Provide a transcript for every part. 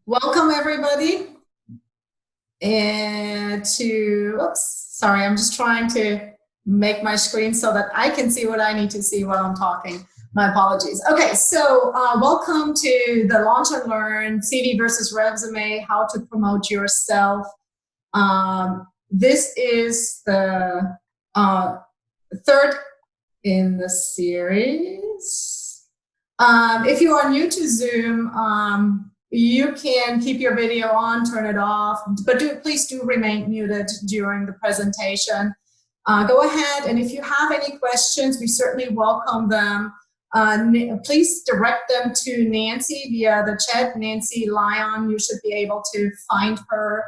Welcome everybody and oops, sorry, I'm just trying to make my screen so that I can see what I need to see while I'm talking. My apologies. Okay, so welcome to the Launch and Learn CV versus Resume, How to Promote Yourself. This is the third in the series. If you are new to Zoom, you can keep your video on, turn it off, but please do remain muted during the presentation. Go ahead, and if you have any questions, we certainly welcome them. Please direct them to Nancy via the chat. Nancy Lyon, you should be able to find her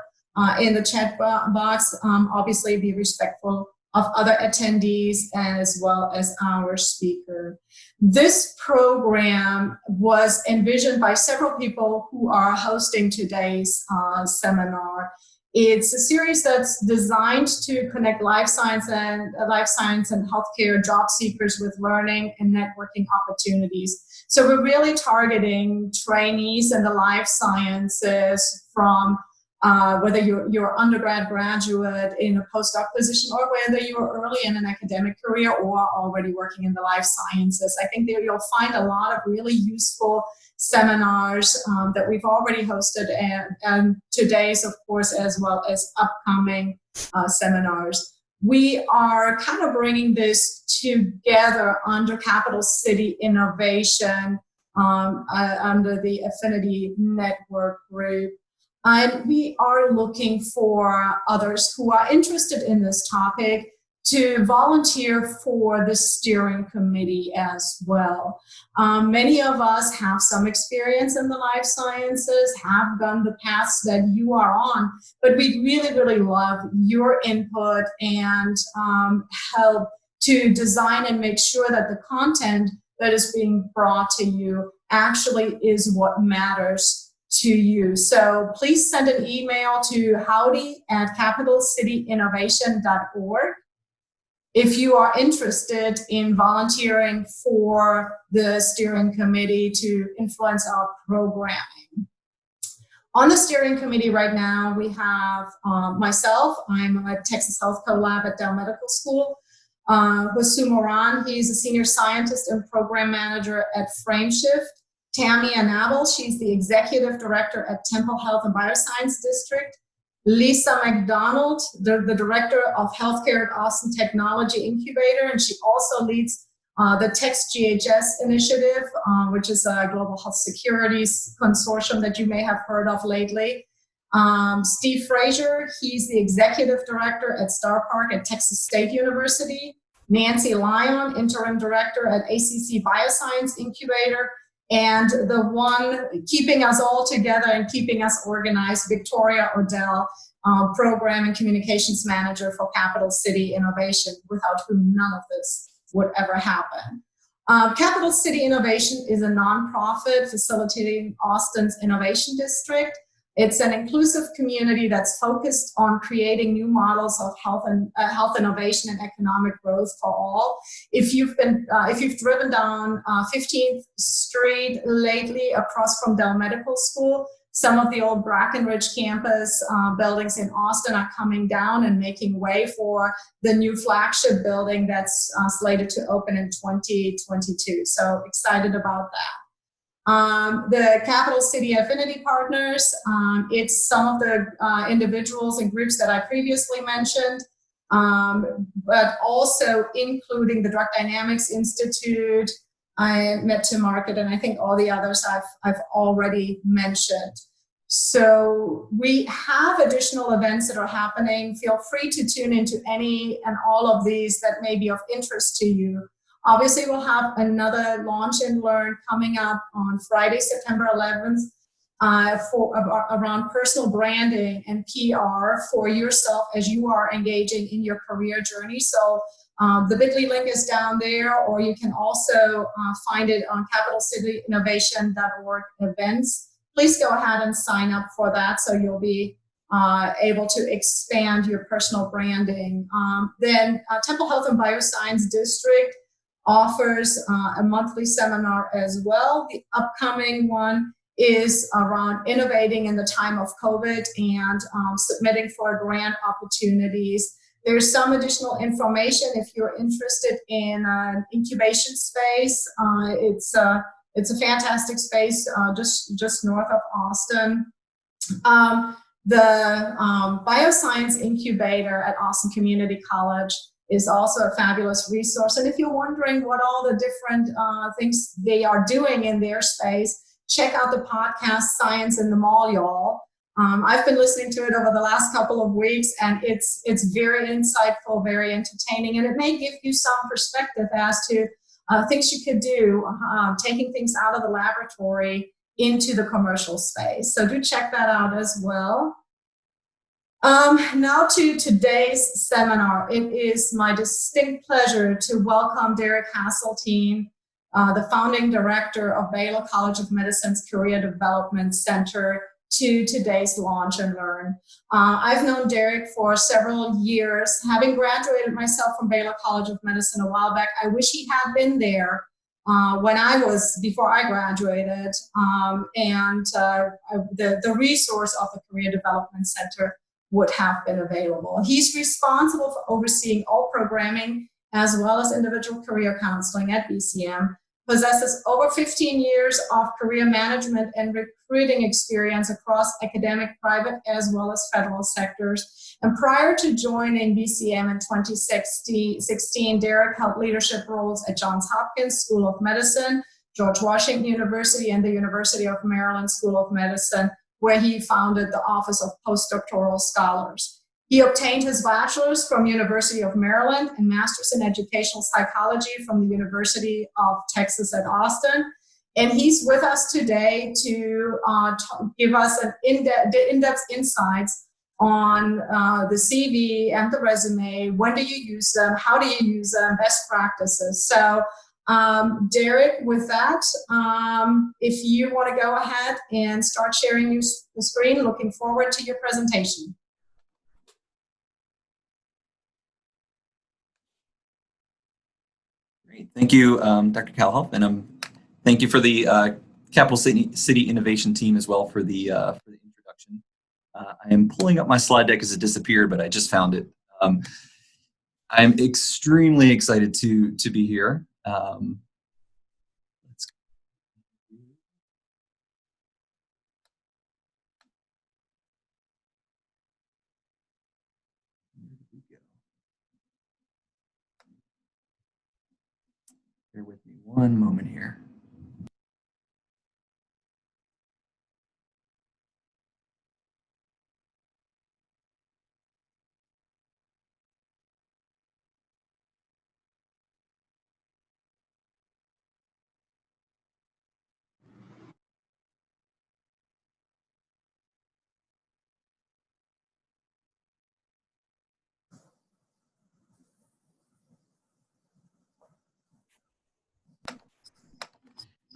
in the chat box. Obviously, be respectful of other attendees as well as our speaker. This program was envisioned by several people who are hosting today's seminar. It's a series that's designed to connect life science and healthcare job seekers with learning and networking opportunities. So we're really targeting trainees in the life sciences from whether you're undergrad, graduate in a postdoc position, or whether you're early in an academic career or already working in the life sciences. I think you'll find a lot of really useful seminars that we've already hosted, and today's, of course, as well as upcoming seminars. We are kind of bringing this together under Capital City Innovation, under the Affinity Network Group. And we are looking for others who are interested in this topic to volunteer for the steering committee as well. Many of us have some experience in the life sciences, have gone the paths that you are on, but we really, really love your input and help to design and make sure that the content that is being brought to you actually is what matters to you. So please send an email to howdy@capitalcityinnovation.org if you are interested in volunteering for the steering committee to influence our programming. On the steering committee right now, we have myself. I'm at Texas Health Co Lab at Biomedical School. Husu Moran, he's a senior scientist and program manager at Frameshift. Tammy Anabel, she's the executive director at Temple Health and Bioscience District. Lisa McDonald, the director of healthcare at Austin Technology Incubator, and she also leads the TextGHS initiative, which is a global health securities consortium that you may have heard of lately. Steve Frazier, he's the executive director at Star Park at Texas State University. Nancy Lyon, interim director at ACC Bioscience Incubator. And the one keeping us all together and keeping us organized, Victoria Odell, Program and Communications Manager for Capital City Innovation, without whom none of this would ever happen. Capital City Innovation is a nonprofit facilitating Austin's Innovation District. It's an inclusive community that's focused on creating new models of health innovation and economic growth for all. If you've driven down 15th Street lately across from Biomedical School, some of the old Brackenridge campus buildings in Austin are coming down and making way for the new flagship building that's slated to open in 2022. So excited about that. The Capital City Affinity Partners, it's some of the individuals and groups that I previously mentioned, but also including the Drug Dynamics Institute, Met to Market, and I think all the others I've already mentioned. So we have additional events that are happening. Feel free to tune into any and all of these that may be of interest to you. Obviously, we'll have another Launch and Learn coming up on Friday, September 11th, around personal branding and PR for yourself as you are engaging in your career journey. So the bit.ly link is down there, or you can also find it on capitalcityinnovation.org events. Please go ahead and sign up for that so you'll be able to expand your personal branding. Then Temple Health and Bioscience District offers a monthly seminar as well. The upcoming one is around innovating in the time of COVID and submitting for grant opportunities. There's some additional information if you're interested in an incubation space. It's a fantastic space just north of Austin. The Bioscience Incubator at Austin Community College is also a fabulous resource. And if you're wondering what all the different things they are doing in their space, check out the podcast Science in the Mall, y'all. I've been listening to it over the last couple of weeks, and it's very insightful, very entertaining, and it may give you some perspective as to things you could do, taking things out of the laboratory into the commercial space. So do check that out as well. Now to today's seminar. It is my distinct pleasure to welcome Derek Haseltine, the founding director of Baylor College of Medicine's Career Development Center, to today's Launch and Learn. I've known Derek for several years. Having graduated myself from Baylor College of Medicine a while back, I wish he had been there before I graduated, the resource of the Career Development Center would have been available. He's responsible for overseeing all programming as well as individual career counseling at BCM, possesses over 15 years of career management and recruiting experience across academic, private, as well as federal sectors. And prior to joining BCM in 2016, Derek held leadership roles at Johns Hopkins School of Medicine, George Washington University, and the University of Maryland School of Medicine, where he founded the Office of Postdoctoral Scholars. He obtained his bachelor's from University of Maryland and master's in educational psychology from the University of Texas at Austin. And he's with us today to give us an in-depth insights on the CV and the resume. When do you use them? How do you use them? Best practices. So Derek, with that, if you want to go ahead and start sharing your screen, looking forward to your presentation. Great. Thank you, Dr. Kalhoff, and thank you for the Capital City Innovation team as well for the introduction. I am pulling up my slide deck as it disappeared, but I just found it. I'm extremely excited to be here. Let's go. Bear with me one moment here.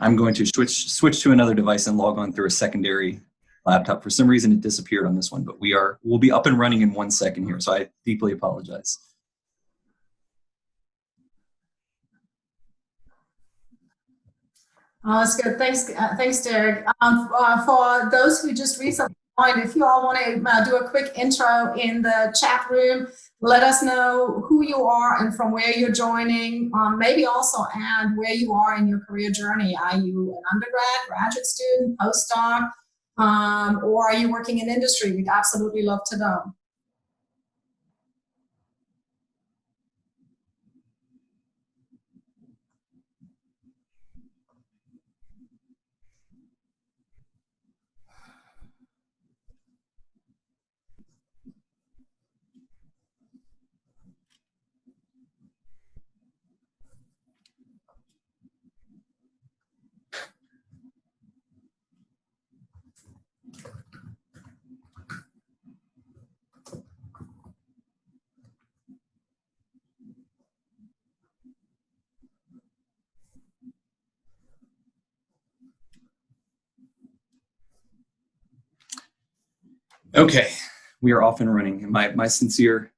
I'm going to switch to another device and log on through a secondary laptop. For some reason, it disappeared on this one, but we'll be up and running in 1 second here, so I deeply apologize. Oh, that's good. Thanks, Derek. For those who just recently joined, if you all want to do a quick intro in the chat room, let us know who you are and from where you're joining. Maybe also add where you are in your career journey. Are you an undergrad, graduate student, postdoc, or are you working in industry? We'd absolutely love to know. Okay, we are off and running. My sincere,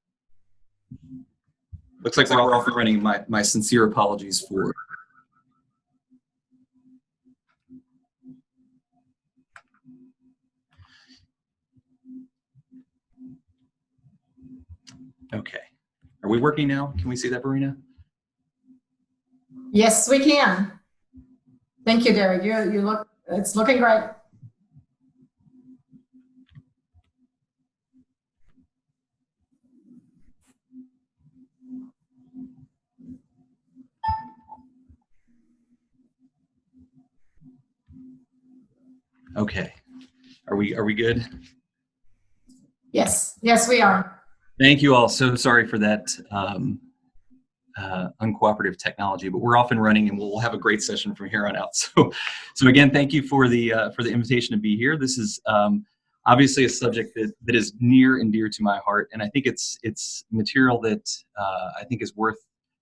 looks like we're off and running. My sincere apologies for. Okay. Are we working now? Can we see that, Verena? Yes, we can. Thank you, Derek. You look, it's looking great. Okay. Are we good? Yes, yes, we are. Thank you all. So sorry for that uncooperative technology, but we're off and running, and we'll have a great session from here on out. So again, thank you for the invitation to be here. This is obviously a subject that is near and dear to my heart, and I think it's material that I think is worth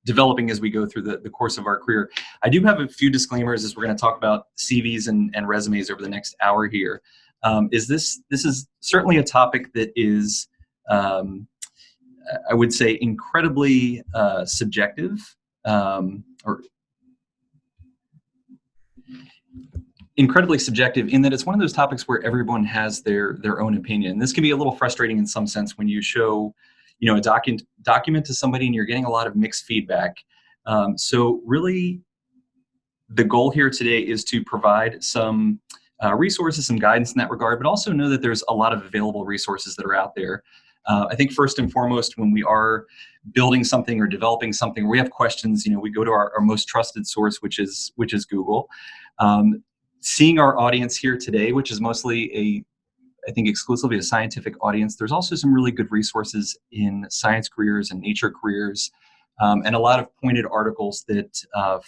developing as we go through the course of our career. I do have a few disclaimers as we're going to talk about CVs and resumes over the next hour here. This is certainly a topic that is I would say incredibly subjective, or incredibly subjective in that it's one of those topics where everyone has their own opinion. This can be a little frustrating in some sense when you show, a document to somebody and you're getting a lot of mixed feedback. So really, the goal here today is to provide some resources, some guidance in that regard, but also know that there's a lot of available resources that are out there. I think first and foremost, when we are building something or developing something, we have questions, we go to our most trusted source, which is Google. Seeing our audience here today, which is mostly I think exclusively a scientific audience, there's also some really good resources in science careers and nature careers, and a lot of pointed articles that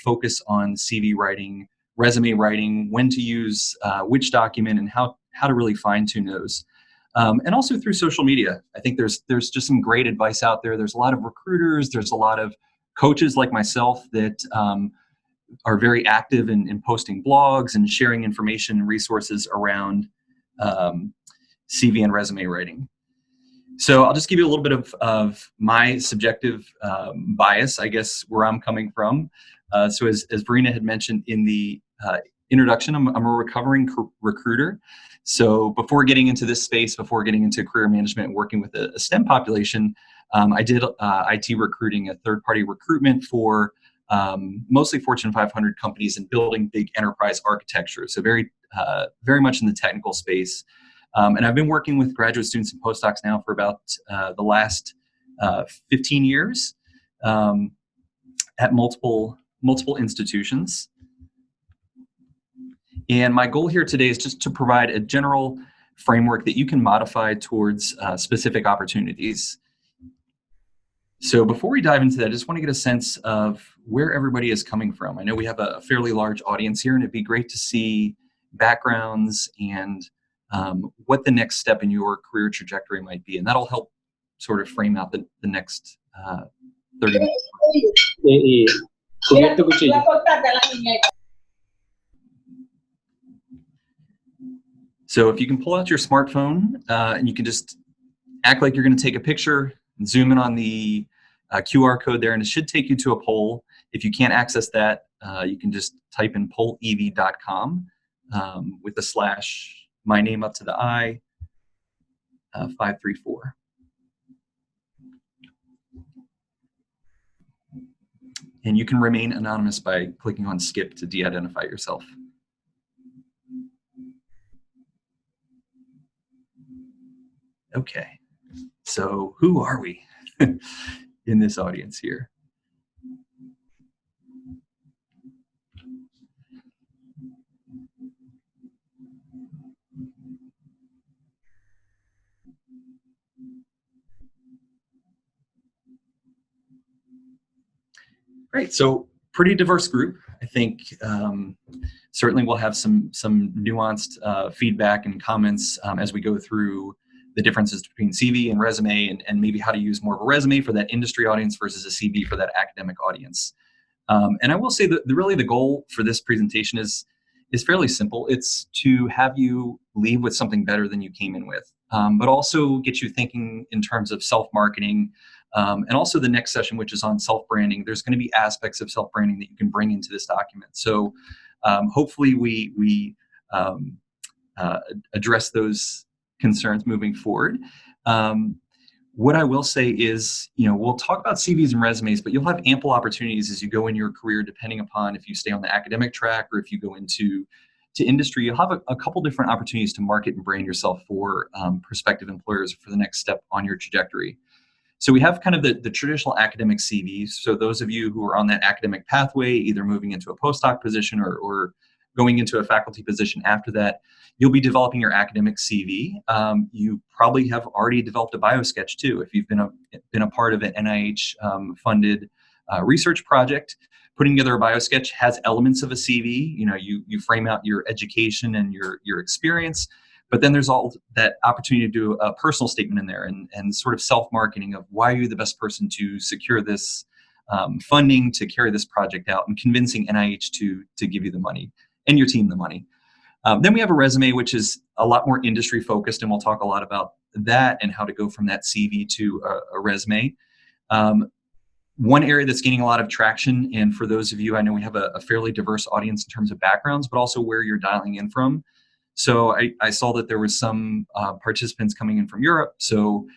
focus on CV writing, resume writing, when to use which document, and how to really fine-tune those. And also through social media. I think there's just some great advice out there. There's a lot of recruiters, there's a lot of coaches like myself that are very active in posting blogs and sharing information and resources around CV and resume writing. So I'll just give you a little bit of my subjective bias, I guess, where I'm coming from. So as Verena had mentioned in the introduction, I'm a recovering recruiter. So before getting into this space, before getting into career management and working with a STEM population, I did IT recruiting, a third-party recruitment for mostly Fortune 500 companies and building big enterprise architecture. So very much in the technical space. And I've been working with graduate students and postdocs now for about the last 15 years at multiple institutions. And my goal here today is just to provide a general framework that you can modify towards specific opportunities. So before we dive into that, I just want to get a sense of where everybody is coming from. I know we have a fairly large audience here, and it'd be great to see backgrounds and what the next step in your career trajectory might be. And that'll help sort of frame out the next 30 minutes. So if you can pull out your smartphone and you can just act like you're going to take a picture and zoom in on the QR code there, and it should take you to a poll. If you can't access that, you can just type in pollev.com with the / my name up to the I 534. And you can remain anonymous by clicking on skip to de-identify yourself. Okay, so who are we in this audience here? Great, so pretty diverse group. I think certainly we'll have some nuanced feedback and comments as we go through the differences between CV and resume, and maybe how to use more of a resume for that industry audience versus a CV for that academic audience. And I will say that really the goal for this presentation is fairly simple. It's to have you leave with something better than you came in with, but also get you thinking in terms of self-marketing, and also the next session, which is on self-branding. There's going to be aspects of self-branding that you can bring into this document. So hopefully we address those concerns moving forward. What I will say is, we'll talk about CVs and resumes, but you'll have ample opportunities as you go in your career, depending upon if you stay on the academic track or if you go into industry. You'll have a couple different opportunities to market and brand yourself for prospective employers for the next step on your trajectory. So we have kind of the traditional academic CVs. So those of you who are on that academic pathway, either moving into a postdoc position or going into a faculty position after that, you'll be developing your academic CV. You probably have already developed a biosketch too, if you've been a part of an NIH funded research project. Putting together a biosketch has elements of a CV. You frame out your education and your experience. But then there's all that opportunity to do a personal statement in there and sort of self-marketing of why are you the best person to secure this funding to carry this project out, and convincing NIH to give you the money and your team the money. Then we have a resume, which is a lot more industry focused, and we'll talk a lot about that and how to go from that CV to a resume. One area that's gaining a lot of traction, and for those of you, I know we have a fairly diverse audience in terms of backgrounds, but also where you're dialing in from. So I saw that there was some participants coming in from Europe. So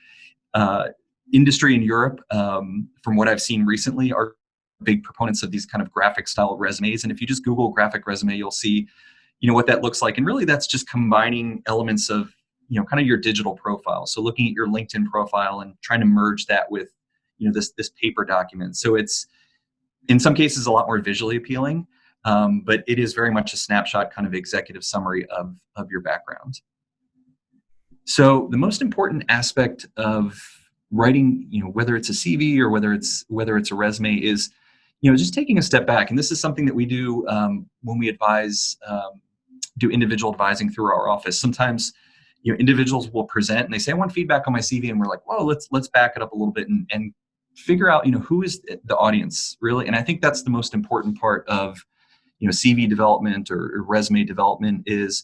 industry in Europe, from what I've seen recently, are big proponents of these kind of graphic style resumes. And if you just Google graphic resume, you'll see, what that looks like. And really that's just combining elements of, kind of your digital profile. So looking at your LinkedIn profile and trying to merge that with, this paper document. So it's in some cases a lot more visually appealing. But it is very much a snapshot kind of executive summary of your background. So the most important aspect of writing, whether it's a CV or whether it's a resume, is, just taking a step back. And this is something that we do when we advise, do individual advising through our office. Sometimes, individuals will present and they say, I want feedback on my CV. And we're like, well, let's back it up a little bit and figure out, who is the audience really. And I think that's the most important part of CV development or resume development is,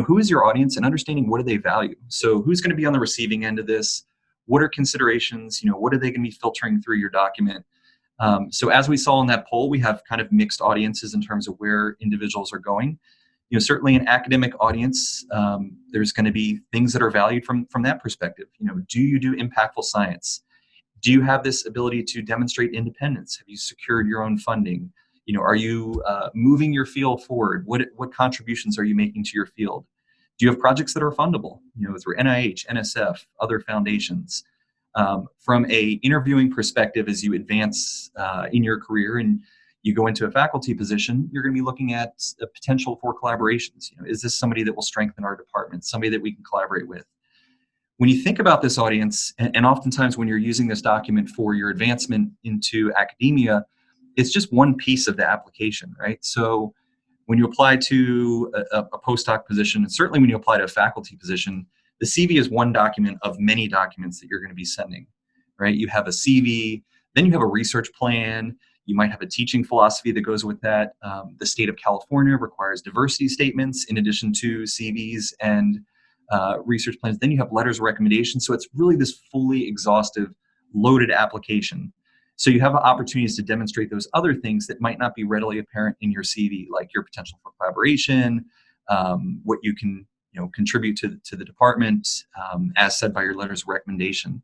who is your audience and understanding what do they value. So who's going to be on the receiving end of this? What are considerations? What are they going to be filtering through your document? So as we saw in that poll, we have kind of mixed audiences in terms of where individuals are going. Certainly an academic audience, there's going to be things that are valued from that perspective. Do you do impactful science? Do you have this ability to demonstrate independence? Have you secured your own funding? Are you moving your field forward? What contributions are you making to your field? Do you have projects that are fundable, through NIH, NSF, other foundations? From a interviewing perspective, as you advance in your career and you go into a faculty position, you're going to be looking at a potential for collaborations. Is this somebody that will strengthen our department, somebody that we can collaborate with? When you think about this audience, and oftentimes when you're using this document for your advancement into academia, it's just one piece of the application, right? So when you apply to a postdoc position, and certainly when you apply to a faculty position, the CV is one document of many documents that you're going to be sending, right? You have a CV, then you have a research plan, you might have a teaching philosophy that goes with that. The state of California requires diversity statements in addition to CVs and research plans. Then you have letters of recommendation. So it's really this fully exhaustive, loaded application. So you have opportunities to demonstrate those other things that might not be readily apparent in your CV, like your potential for collaboration, what you can contribute to the department, as said by your letters of recommendation.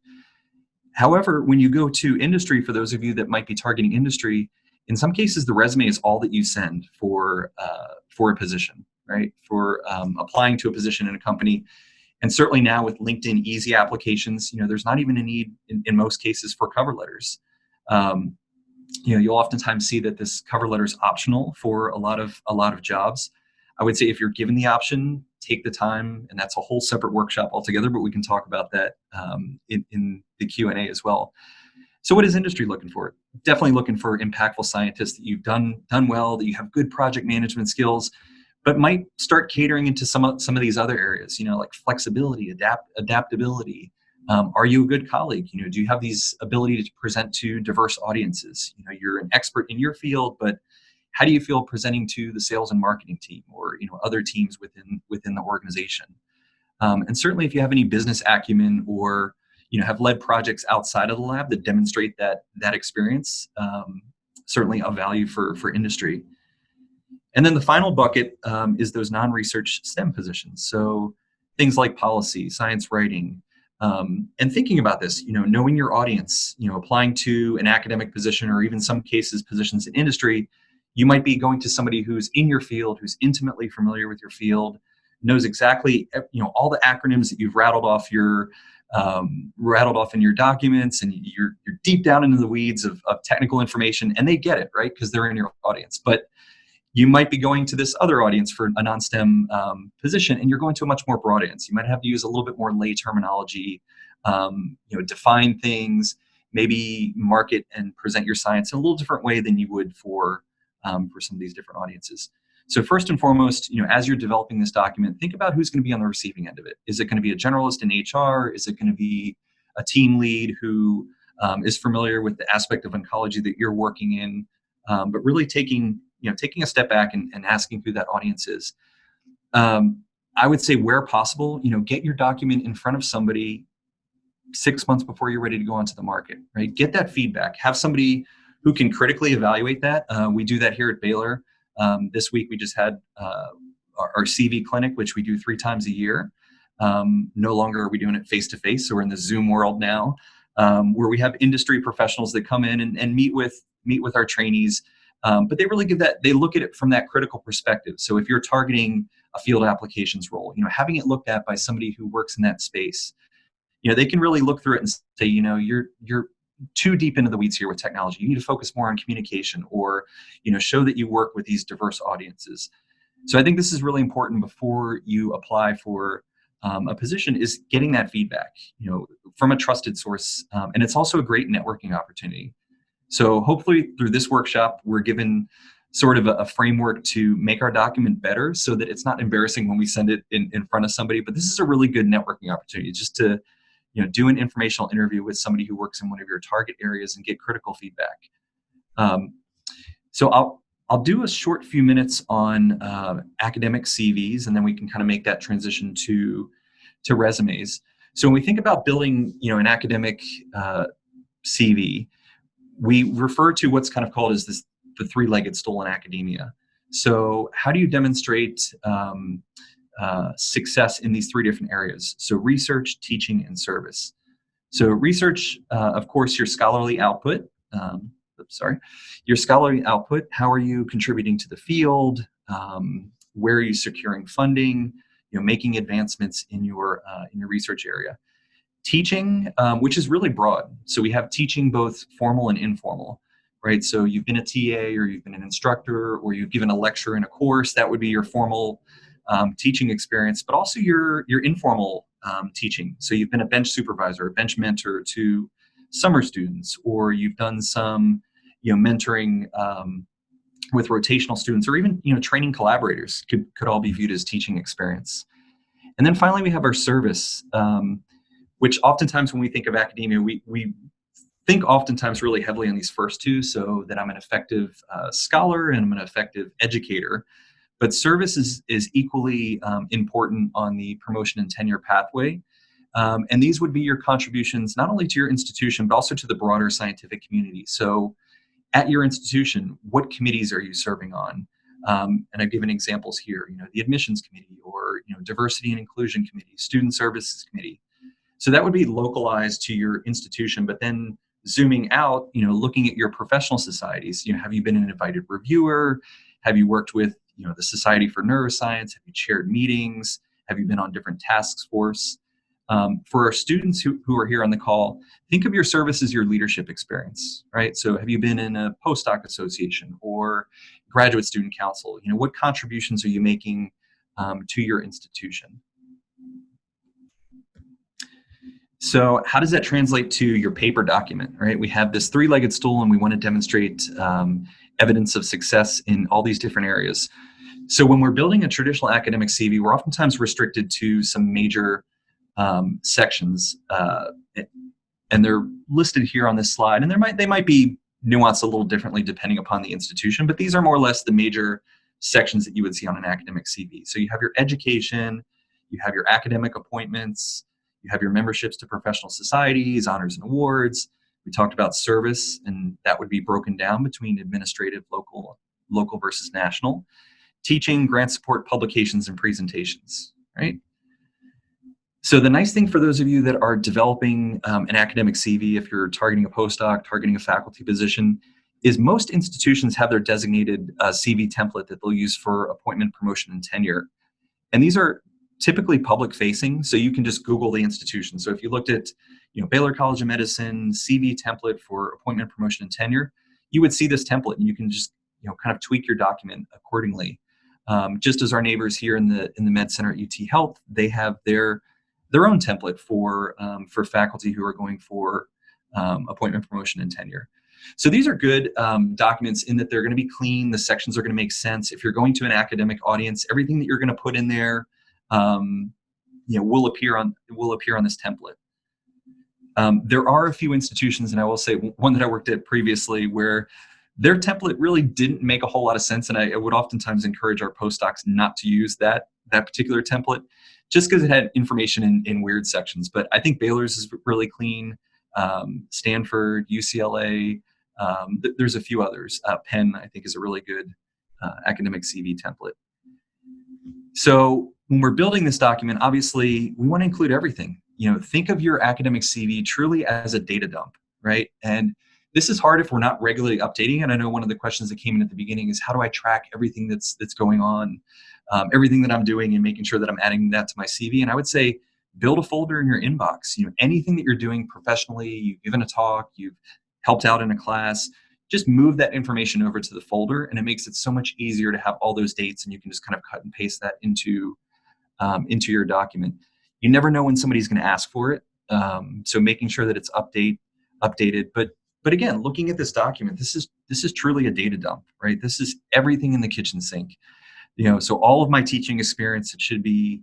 However, when you go to industry, for those of you that might be targeting industry, in some cases the resume is all that you send for a position, right? For applying to a position in a company. And certainly now with LinkedIn easy applications, there's not even a need in most cases for cover letters. You'll oftentimes see that this cover letter is optional for a lot of jobs. I would say if you're given the option, take the time, and that's a whole separate workshop altogether, but we can talk about that in the Q&A as well. So what is industry looking for? Definitely looking for impactful scientists that you've done well, that you have good project management skills, but might start catering into some of these other areas, like flexibility, adaptability. Are you a good colleague? Do you have these ability to present to diverse audiences? You're an expert in your field, but how do you feel presenting to the sales and marketing team or other teams within the organization? And certainly if you have any business acumen or have led projects outside of the lab that demonstrate that experience, certainly of value for industry. And then the final bucket is those non-research STEM positions. So things like policy, science writing, And thinking about this, knowing your audience, applying to an academic position or even some cases positions in industry, you might be going to somebody who's in your field, who's intimately familiar with your field, knows exactly, all the acronyms that you've rattled off in your documents, and you're deep down into the weeds of technical information, and they get it, right? Because they're in your audience. But you might be going to this other audience for a non-STEM position, and you're going to a much more broad audience. You might have to use a little bit more lay terminology, define things, maybe market and present your science in a little different way than you would for some of these different audiences. So first and foremost, as you're developing this document, think about who's going to be on the receiving end of it. Is it going to be a generalist in HR? Is it going to be a team lead who is familiar with the aspect of oncology that you're working in? But really taking a step back and asking who that audience is. I would say where possible, get your document in front of somebody 6 months before you're ready to go onto the market, right? Get that feedback. Have somebody who can critically evaluate that. We do that here at Baylor. This week we just had our CV clinic, which we do 3 times a year. No longer are we doing it face-to-face, so we're in the Zoom world now, where we have industry professionals that come in and meet with our trainees. But they really they look at it from that critical perspective. So if you're targeting a field applications role, having it looked at by somebody who works in that space, they can really look through it and say, you're too deep into the weeds here with technology. You need to focus more on communication, or, show that you work with these diverse audiences. So I think this is really important before you apply for a position, is getting that feedback, from a trusted source. And it's also a great networking opportunity. So hopefully through this workshop, we're given sort of a framework to make our document better so that it's not embarrassing when we send it in front of somebody. But this is a really good networking opportunity, just to do an informational interview with somebody who works in one of your target areas and get critical feedback. So I'll do a short few minutes on academic CVs, and then we can kind of make that transition to resumes. So when we think about building an academic CV, we refer to what's kind of called as the 3-legged stool in academia. So how do you demonstrate success in these 3 different areas? So research, teaching, and service. So research, of course, your scholarly output. Your scholarly output. How are you contributing to the field? Where are you securing funding? Making advancements in your research area. Teaching, which is really broad. So we have teaching both formal and informal, right? So you've been a TA, or you've been an instructor, or you've given a lecture in a course. That would be your formal teaching experience, but also your informal teaching. So you've been a bench supervisor, a bench mentor to summer students, or you've done some mentoring with rotational students, or even training collaborators could all be viewed as teaching experience. And then finally, we have our service, which oftentimes when we think of academia, we think oftentimes really heavily on these first 2, so that I'm an effective scholar and I'm an effective educator. But service is equally important on the promotion and tenure pathway. And these would be your contributions not only to your institution, but also to the broader scientific community. So at your institution, what committees are you serving on? And I've given examples here, the admissions committee, or diversity and inclusion committee, student services committee. So that would be localized to your institution, but then zooming out, looking at your professional societies. Have you been an invited reviewer? Have you worked with the Society for Neuroscience? Have you chaired meetings? Have you been on different task force? For our students who are here on the call, think of your service as your leadership experience, right? So have you been in a postdoc association or graduate student council? What contributions are you making to your institution? So how does that translate to your paper document, right? We have this 3-legged stool, and we want to demonstrate evidence of success in all these different areas. So when we're building a traditional academic CV, we're oftentimes restricted to some major sections, and they're listed here on this slide. And they might be nuanced a little differently depending upon the institution, but these are more or less the major sections that you would see on an academic CV. So you have your education, you have your academic appointments, you have your memberships to professional societies, honors and awards. We talked about service, and that would be broken down between administrative, local versus national. Teaching, grant support, publications, and presentations, right? So the nice thing for those of you that are developing an academic CV, if you're targeting a postdoc, targeting a faculty position, is most institutions have their designated CV template that they'll use for appointment, promotion, and tenure. And these are typically public facing, so you can just Google the institution. So if you looked at, Baylor College of Medicine CV template for appointment, promotion, and tenure, you would see this template, and you can just, kind of tweak your document accordingly. Just as our neighbors here in the Med Center at UT Health, they have their own template for faculty who are going for appointment, promotion, and tenure. So these are good documents in that they're going to be clean. The sections are going to make sense. If you're going to an academic audience, everything that you're going to put in there, will appear on this template. There are a few institutions, and I will say one that I worked at previously, where their template really didn't make a whole lot of sense, and I would oftentimes encourage our postdocs not to use that particular template, just because it had information in weird sections. But I think Baylor's is really clean. Stanford, UCLA, there's a few others. Penn, I think, is a really good academic CV template. So when we're building this document, obviously we want to include everything. Think of your academic CV truly as a data dump, right? And this is hard if we're not regularly updating it. I know one of the questions that came in at the beginning is, how do I track everything that's going on, everything that I'm doing, and making sure that I'm adding that to my CV? And I would say, build a folder in your inbox. Anything that you're doing professionally, you've given a talk, you've helped out in a class, just move that information over to the folder, and it makes it so much easier to have all those dates, and you can just kind of cut and paste that into your document. You never know when somebody's going to ask for it, so making sure that it's updated. But again, looking at this document, this is truly a data dump, right? This is everything in the kitchen sink. So all of my teaching experience, it should be,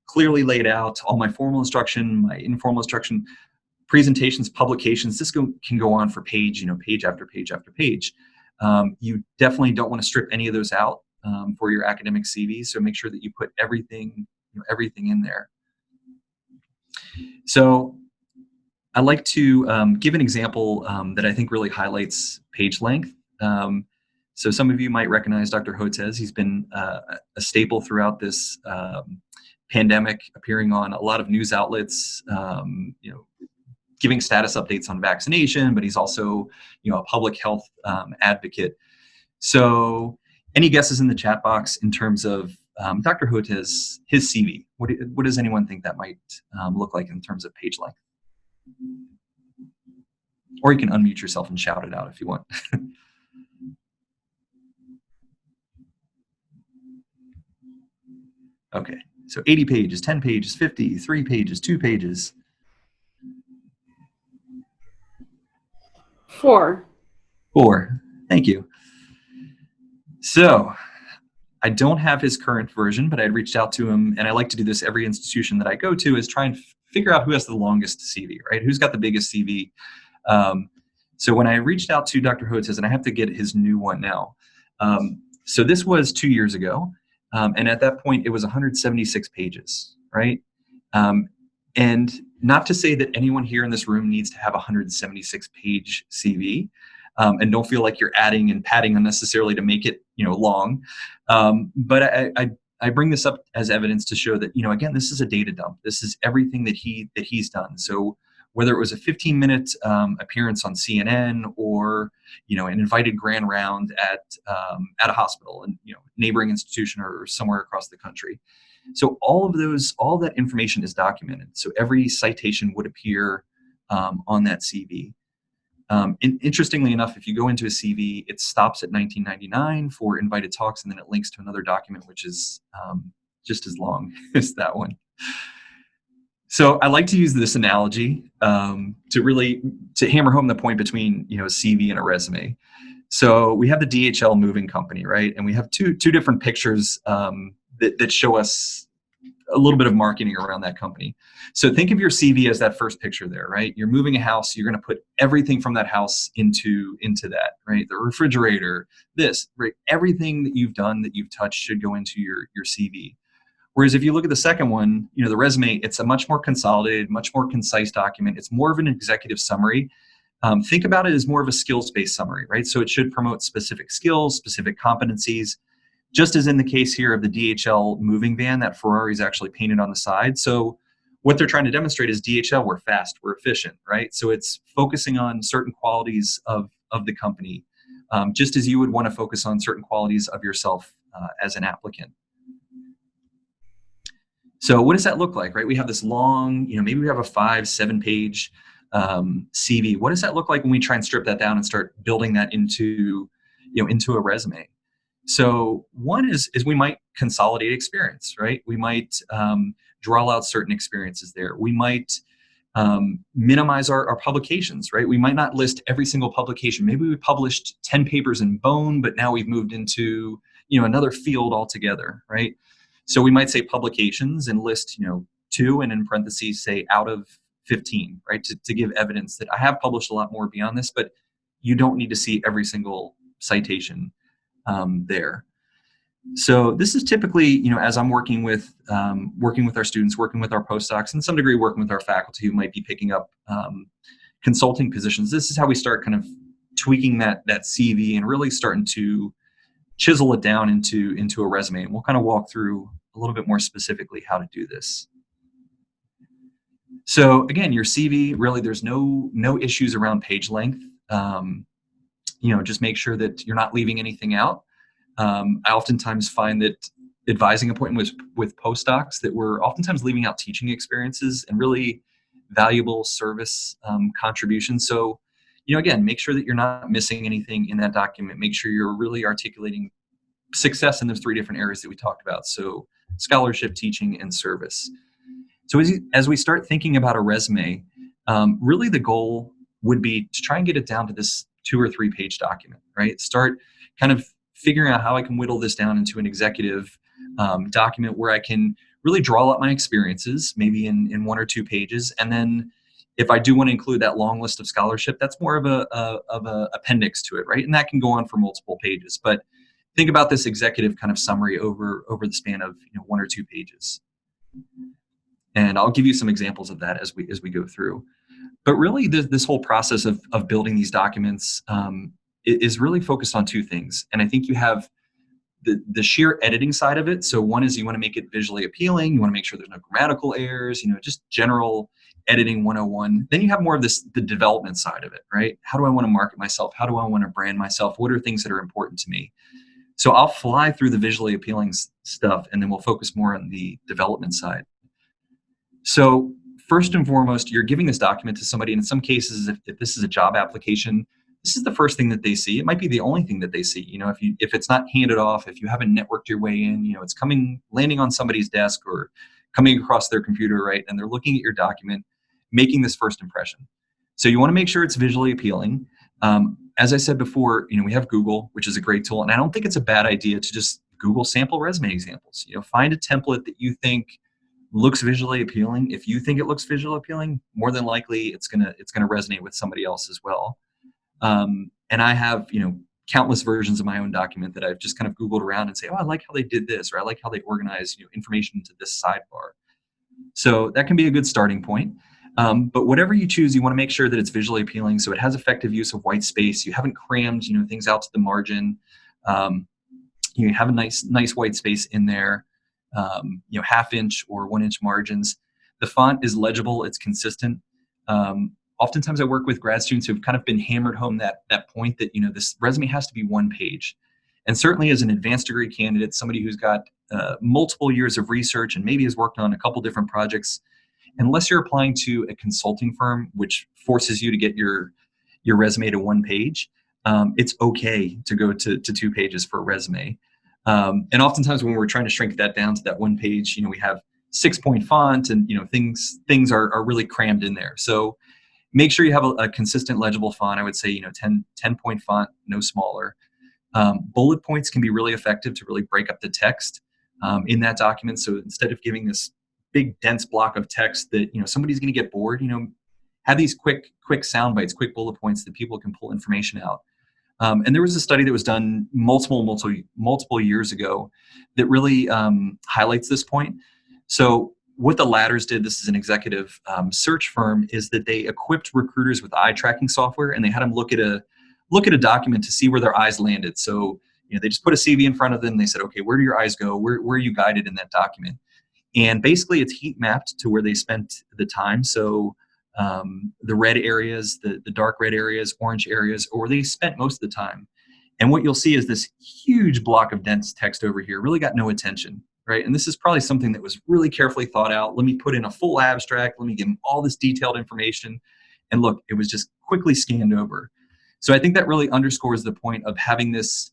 clearly laid out. All my formal instruction, my informal instruction, presentations, publications. This can go on for page after page after page. You definitely don't want to strip any of those out for your academic CV. So make sure that you put everything in there. So I like to give an example that I think really highlights page length. So some of you might recognize Dr. Hotez. He's been a staple throughout this pandemic, appearing on a lot of news outlets, giving status updates on vaccination, but he's also, a public health advocate. So any guesses in the chat box in terms of Dr. Hotez, his CV? What does anyone think that might look like in terms of page length? Or you can unmute yourself and shout it out if you want. Okay, so 80 pages, 10 pages, 50, 3 pages, 2 pages. 4. 4, thank you. So I don't have his current version, but I reached out to him, and I like to do this every institution that I go to, is try and figure out who has the longest CV, right? Who's got the biggest CV? So when I reached out to Dr. Hotez, and I have to get his new one now. So this was 2 years ago. And at that point, it was 176 pages, right? And not to say that anyone here in this room needs to have a 176-page CV, and don't feel like you're adding and padding unnecessarily to make it, long. But I bring this up as evidence to show that, again, this is a data dump. This is everything that he's done. So whether it was a 15-minute appearance on CNN or, an invited grand round at a hospital and, neighboring institution or somewhere across the country. So all that information is documented. So every citation would appear on that CV. Interestingly enough, if you go into a CV, it stops at 1999 for invited talks, and then it links to another document, which is just as long as that one. So I like to use this analogy to hammer home the point between a CV and a resume. So we have the DHL moving company, right? And we have two different pictures that show us a little bit of marketing around that company. So think of your CV as that first picture there, right? You're moving a house. You're going to put everything from that house into that, right? The refrigerator, right? Everything that you've done, that you've touched, should go into your CV. Whereas if you look at the second one, the resume, it's a much more consolidated, much more concise document. It's more of an executive summary. Think about it as more of a skills-based summary, right? So it should promote specific skills, specific competencies, just as in the case here of the DHL moving van, that Ferrari is actually painted on the side. So what they're trying to demonstrate is DHL, we're fast, we're efficient, right? So it's focusing on certain qualities of the company, just as you would want to focus on certain qualities of yourself as an applicant. So what does that look like, right? We have this long, maybe we have a 5-7 page CV. What does that look like when we try and strip that down and start building that into a resume? So one is we might consolidate experience, right? We might draw out certain experiences there. We might minimize our publications, right? We might not list every single publication. Maybe we published 10 papers in bone, but now we've moved into another field altogether, right? So we might say publications and list 2, and in parentheses say out of 15, right? To give evidence that I have published a lot more beyond this, but you don't need to see every single citation there. So this is typically, as I'm working with our students, working with our postdocs, and some degree working with our faculty who might be picking up consulting positions. This is how we start kind of tweaking that CV and really starting to chisel it down into a resume. And we'll kind of walk through a little bit more specifically how to do this. So again, your CV, really, there's no issues around page length. Just make sure that you're not leaving anything out. I oftentimes find that advising appointments with postdocs that we're oftentimes leaving out teaching experiences and really valuable service contributions. So, again, make sure that you're not missing anything in that document. Make sure you're really articulating success in those 3 different areas that we talked about. So scholarship, teaching, and service. So as we start thinking about a resume, really the goal would be to try and get it down to this 2 or 3 page document, right? Start kind of figuring out how I can whittle this down into an executive document where I can really draw out my experiences, maybe in 1 or 2 pages. And then if I do want to include that long list of scholarship, that's more of a appendix to it, right? And that can go on for multiple pages. But think about this executive kind of summary over the span of 1 or 2 pages. And I'll give you some examples of that as we go through. But really, this whole process of building these documents is really focused on 2 things. And I think you have the sheer editing side of it. So one is you want to make it visually appealing. You want to make sure there's no grammatical errors, just general editing 101. Then you have more of the development side of it, right? How do I want to market myself? How do I want to brand myself? What are things that are important to me? So I'll fly through the visually appealing stuff, and then we'll focus more on the development side. So first and foremost, you're giving this document to somebody. And in some cases, if this is a job application, this is the first thing that they see. It might be the only thing that they see. If it's not handed off, if you haven't networked your way in, it's landing on somebody's desk or coming across their computer, right? And they're looking at your document, making this first impression. So you want to make sure it's visually appealing. As I said before, we have Google, which is a great tool. And I don't think it's a bad idea to just Google sample resume examples. Find a template that you think looks visually appealing. If you think it looks visually appealing, more than likely it's gonna resonate with somebody else as well. And I have, countless versions of my own document that I've just kind of Googled around and say, oh, I like how they did this, or I like how they organize, information into this sidebar. So that can be a good starting point. But whatever you choose, you want to make sure that it's visually appealing. So it has effective use of white space. You haven't crammed, things out to the margin. You have a nice white space in there. 1/2 inch or 1 inch margins. The font is legible. It's consistent. Oftentimes I work with grad students who've kind of been hammered home that point that, this resume has to be 1 page. And certainly as an advanced degree candidate, somebody who's got multiple years of research and maybe has worked on a couple different projects, unless you're applying to a consulting firm, which forces you to get your resume to 1 page, it's okay to go to 2 pages for a resume. And oftentimes when we're trying to shrink that down to that 1 page, we have 6-point font and, things are really crammed in there. So make sure you have a consistent legible font. I would say, 10-point font, no smaller. Bullet points can be really effective to really break up the text in that document. So instead of giving this big dense block of text that, somebody's going to get bored, have these quick sound bites, quick bullet points that people can pull information out. And there was a study that was done multiple years ago that really highlights this point. So what the Ladders did, this is an executive search firm, is that they equipped recruiters with eye tracking software, and they had them look at a document to see where their eyes landed. So they just put a CV in front of them. And they said, okay, where do your eyes go? Where are you guided in that document? And basically it's heat mapped to where they spent the time. So the red areas, the dark red areas, orange areas, or where they spent most of the time. And what you'll see is this huge block of dense text over here really got no attention, right? And this is probably something that was really carefully thought out. Let me put in a full abstract. Let me give them all this detailed information. And look, it was just quickly scanned over. So I think that really underscores the point of having this,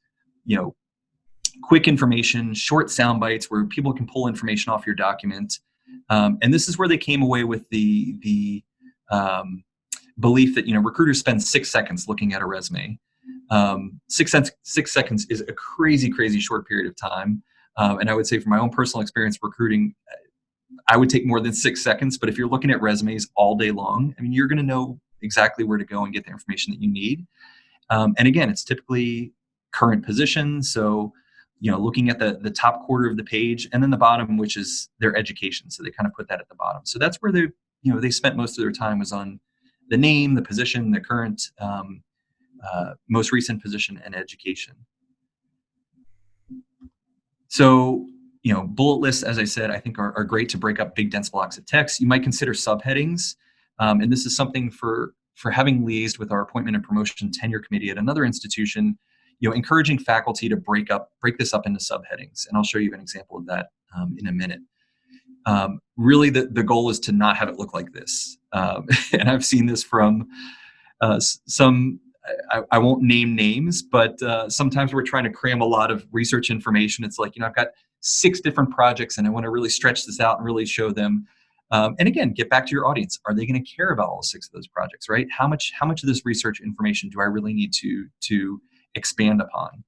quick information, short sound bites where people can pull information off your document. And this is where they came away with the belief that, recruiters spend 6 seconds looking at a resume. 6 seconds is a crazy short period of time. And I would say from my own personal experience recruiting, I would take more than 6 seconds. But if you're looking at resumes all day long, I mean, you're going to know exactly where to go and get the information that you need. And again, it's typically current position. So, looking at the top quarter of the page, and then the bottom, which is their education. So they kind of put that at the bottom. So that's where they spent most of their time, was on the name, the position, the current, most recent position, and education. So, bullet lists, as I said, I think are great to break up big dense blocks of text. You might consider subheadings. And this is something for having liaised with our appointment and promotion tenure committee at another institution, encouraging faculty to break this up into subheadings. And I'll show you an example of that in a minute. Really, the goal is to not have it look like this. And I've seen this from some, I won't name names, but sometimes we're trying to cram a lot of research information. It's like, I've got 6 different projects and I want to really stretch this out and really show them. And again, get back to your audience. Are they going to care about all 6 of those projects, right? How much of this research information do I really need to expand upon?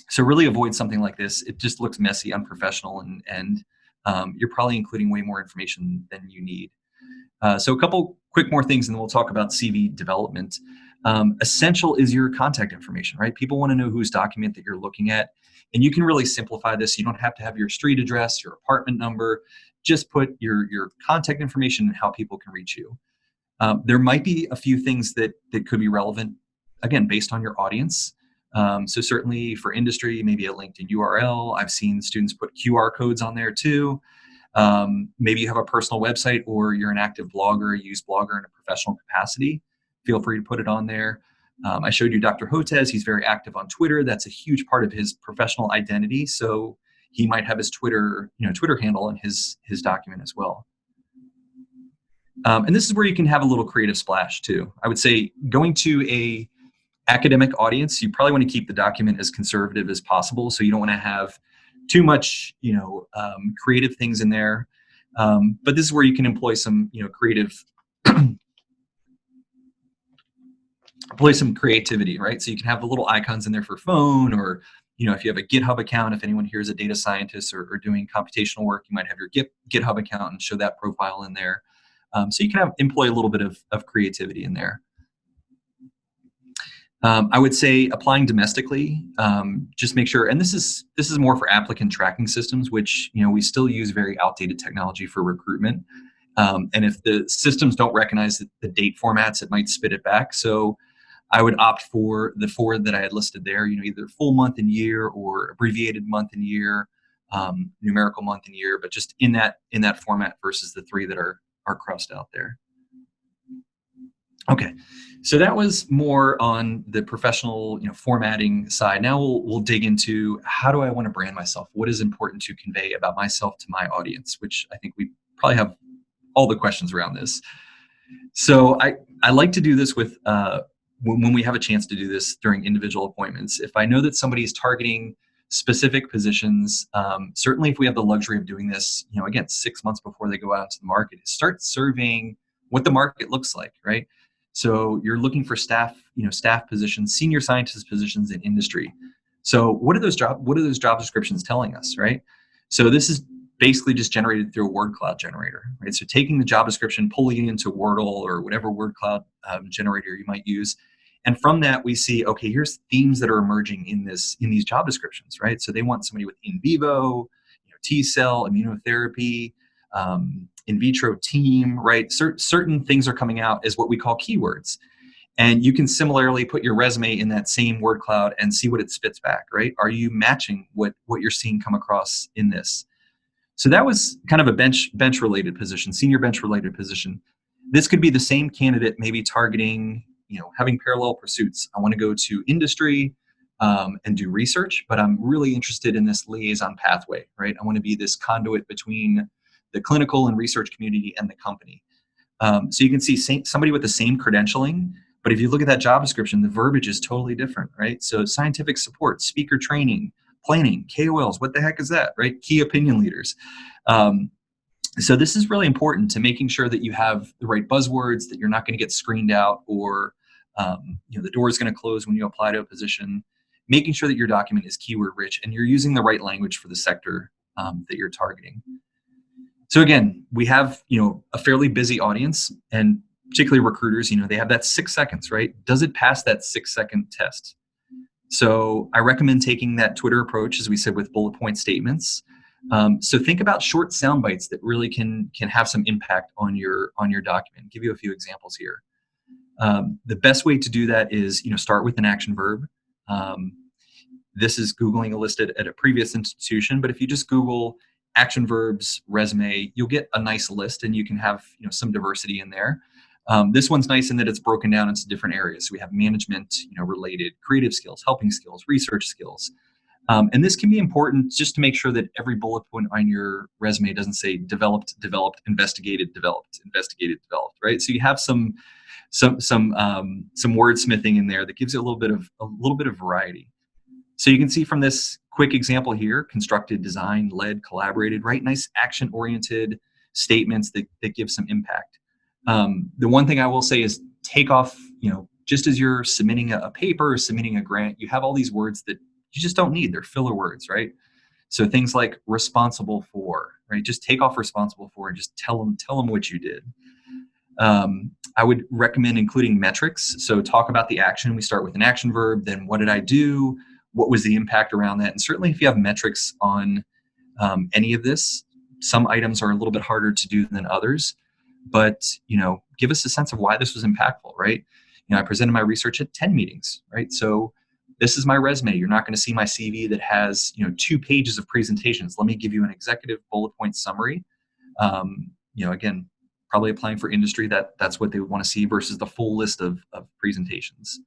So really avoid something like this. It just looks messy, unprofessional, and you're probably including way more information than you need. So a couple quick more things, and then we'll talk about CV development. Essential is your contact information, right? People want to know whose document that you're looking at. And you can really simplify this. You don't have to have your street address, your apartment number. Just put your contact information and how people can reach you. There might be a few things that could be relevant, again, based on your audience. So certainly for industry, maybe a LinkedIn URL. I've seen students put QR codes on there too. Maybe you have a personal website, or you're an active blogger, use Blogger in a professional capacity. Feel free to put it on there. I showed you Dr. Hotez. He's very active on Twitter. That's a huge part of his professional identity. So he might have his Twitter handle in his document as well. And this is where you can have a little creative splash too. I would say going to a academic audience, you probably want to keep the document as conservative as possible. So you don't want to have too much, creative things in there. But this is where you can employ some, creativity, right? So you can have the little icons in there for phone, or, if you have a GitHub account, if anyone here is a data scientist or doing computational work, you might have your GitHub account and show that profile in there. So you can employ a little bit of creativity in there. I would say applying domestically, just make sure, and this is more for applicant tracking systems, which, we still use very outdated technology for recruitment. And if the systems don't recognize the date formats, it might spit it back. So I would opt for the 4 that I had listed there, either full month and year or abbreviated month and year, numerical month and year, but just in that format versus the 3 that are crossed out there. Okay, so that was more on the professional, formatting side. Now we'll dig into, how do I want to brand myself? What is important to convey about myself to my audience? Which I think we probably have all the questions around this. So I like to do this with when we have a chance to do this during individual appointments. If I know that somebody is targeting specific positions, certainly if we have the luxury of doing this, again, 6 months before they go out to the market, start surveying what the market looks like, right? So you're looking for staff positions, senior scientist positions in industry. So what are those job descriptions telling us, right? So this is basically just generated through a word cloud generator, right? So taking the job description, pulling it into Wordle or whatever word cloud generator you might use. And from that, we see, okay, here's themes that are emerging in these job descriptions, right? So they want somebody with in vivo, T-cell, immunotherapy, in vitro team, right? Certain things are coming out as what we call keywords. And you can similarly put your resume in that same word cloud and see what it spits back, right? Are you matching what you're seeing come across in this? So that was kind of a bench related position, senior bench related position. This could be the same candidate maybe targeting, having parallel pursuits. I want to go to industry and do research, but I'm really interested in this liaison pathway, right? I want to be this conduit between the clinical and research community and the company. So you can see somebody with the same credentialing, but if you look at that job description, the verbiage is totally different, right? So scientific support, speaker training, planning, KOLs, what the heck is that, right? Key opinion leaders. So this is really important to making sure that you have the right buzzwords, that you're not going to get screened out, or the door is going to close when you apply to a position. Making sure that your document is keyword rich and you're using the right language for the sector that you're targeting. So again, we have a fairly busy audience, and particularly recruiters. They have that 6 seconds, right? Does it pass that 6-second test? So I recommend taking that Twitter approach, as we said, with bullet point statements. So think about short sound bites that really can have some impact on your document. I'll give you a few examples here. The best way to do that is start with an action verb. This is Googling a list at a previous institution, but if you just Google action verbs resume, you'll get a nice list, and you can have some diversity in there. This one's nice in that it's broken down into different areas. So we have management, related creative skills, helping skills, research skills. And this can be important just to make sure that every bullet point on your resume doesn't say developed, investigated, developed, right? So you have some wordsmithing in there that gives you a little bit of variety. So you can see from this quick example here, constructed, designed, led, collaborated, right? Nice action-oriented statements that give some impact. The one thing I will say is take off, just as you're submitting a paper or submitting a grant, you have all these words that you just don't need. They're filler words, right? So things like responsible for, right? Just take off responsible for and just tell them what you did. I would recommend including metrics. So talk about the action. We start with an action verb, then what did I do? What was the impact around that? And certainly if you have metrics on any of this, some items are a little bit harder to do than others, but give us a sense of why this was impactful, right? I presented my research at 10 meetings, right? So this is my resume. You're not going to see my CV that has 2 pages of presentations. Let me give you an executive bullet point summary. Again, probably applying for industry, that's what they want to see versus the full list of presentations.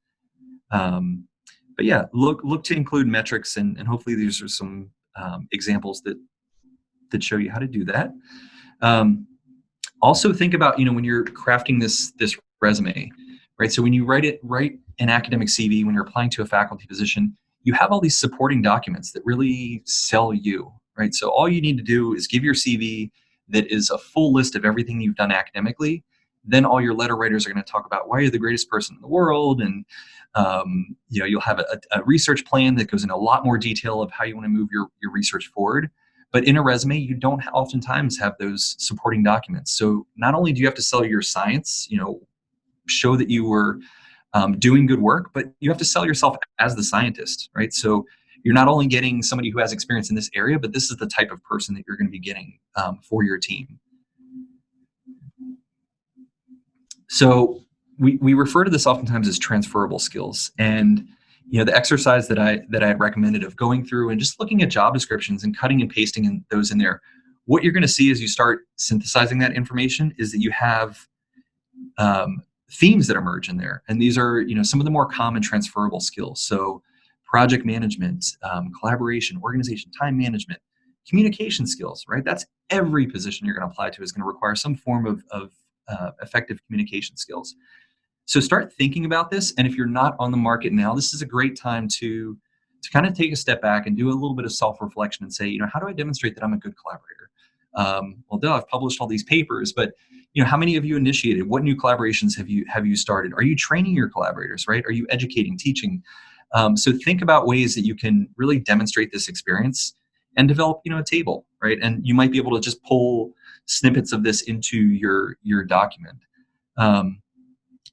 But yeah, look to include metrics, and hopefully these are some examples that show you how to do that. Also think about when you're crafting this resume, right? So when you write an academic CV, when you're applying to a faculty position, you have all these supporting documents that really sell you, right? So all you need to do is give your CV that is a full list of everything you've done academically. Then all your letter writers are going to talk about why you're the greatest person in the world, and you'll have a research plan that goes into a lot more detail of how you want to move your research forward. But in a resume, you don't oftentimes have those supporting documents. So not only do you have to sell your science, show that you were doing good work, but you have to sell yourself as the scientist, right? So you're not only getting somebody who has experience in this area, but this is the type of person that you're going to be getting for your team. So we refer to this oftentimes as transferable skills. And the exercise that I had recommended of going through and just looking at job descriptions and cutting and pasting those in there, what you're going to see as you start synthesizing that information is that you have themes that emerge in there. And these are some of the more common transferable skills. So project management, collaboration, organization, time management, communication skills, right? That's every position you're going to apply to is going to require some form of effective communication skills. So start thinking about this. And if you're not on the market now, this is a great time to kind of take a step back and do a little bit of self-reflection and say, how do I demonstrate that I'm a good collaborator? I've published all these papers, but how many of you initiated? What new collaborations have you started? Are you training your collaborators, right? Are you educating, teaching? So think about ways that you can really demonstrate this experience and develop, a table, right? And you might be able to just pull snippets of this into your document.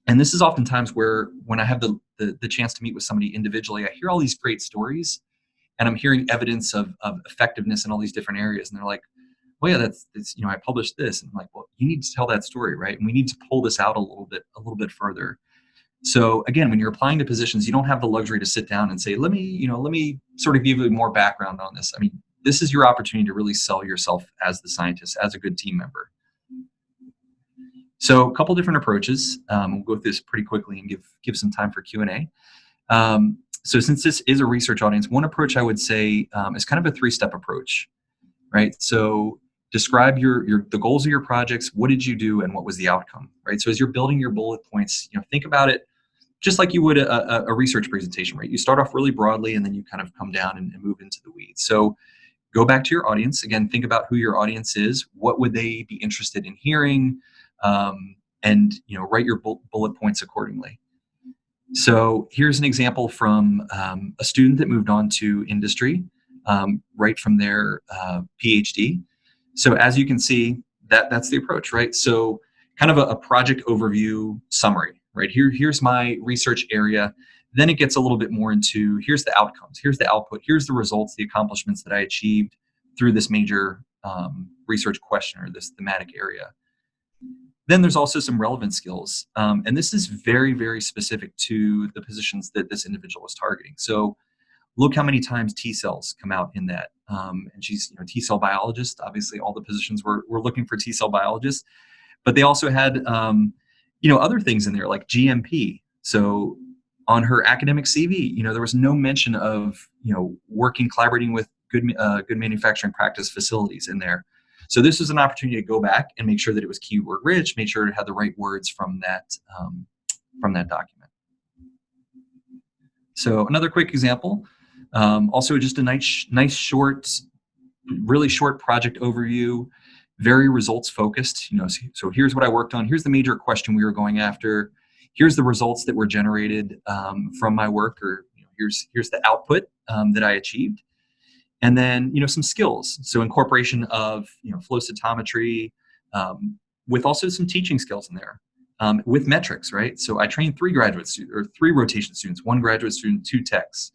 And this is oftentimes where, when I have the chance to meet with somebody individually, I hear all these great stories, and I'm hearing evidence of effectiveness in all these different areas. And they're like, well, yeah, that's I published this. And I'm like, well, you need to tell that story, right? And we need to pull this out a little bit further. So again, when you're applying to positions, you don't have the luxury to sit down and say, let me sort of give you more background on this. I mean, this is your opportunity to really sell yourself as the scientist, as a good team member. So a couple different approaches. We'll go through this pretty quickly and give some time for Q&A. So since this is a research audience, one approach I would say is kind of a three-step approach, right? So describe the goals of your projects. What did you do and what was the outcome, right? So as you're building your bullet points, think about it just like you would a research presentation, right? You start off really broadly and then you kind of come down and move into the weeds. So go back to your audience. Again, think about who your audience is. What would they be interested in hearing? And write your bullet points accordingly. So here's an example from a student that moved on to industry right from their PhD. So as you can see, that's the approach, right? So kind of a project overview summary, right? Here's my research area. Then it gets a little bit more into here's the outcomes, here's the output, here's the results, the accomplishments that I achieved through this major research question or this thematic area. Then there's also some relevant skills. And this is very, very specific to the positions that this individual is targeting. So look how many times T cells come out in that. And she's T cell biologist. Obviously, all the positions were looking for T cell biologists. But they also had other things in there like GMP. So on her academic CV, there was no mention of collaborating with good manufacturing practice facilities in there. So this is an opportunity to go back and make sure that it was keyword rich, make sure it had the right words from that document. So another quick example, also just a nice short, really short project overview, very results focused. So here's what I worked on. Here's the major question we were going after. Here's the results that were generated from my work, or here's the output that I achieved. And then, some skills. So incorporation of, flow cytometry, with also some teaching skills in there, with metrics, right? So I trained 3 graduate students or 3 rotation students, 1 graduate student, 2 techs.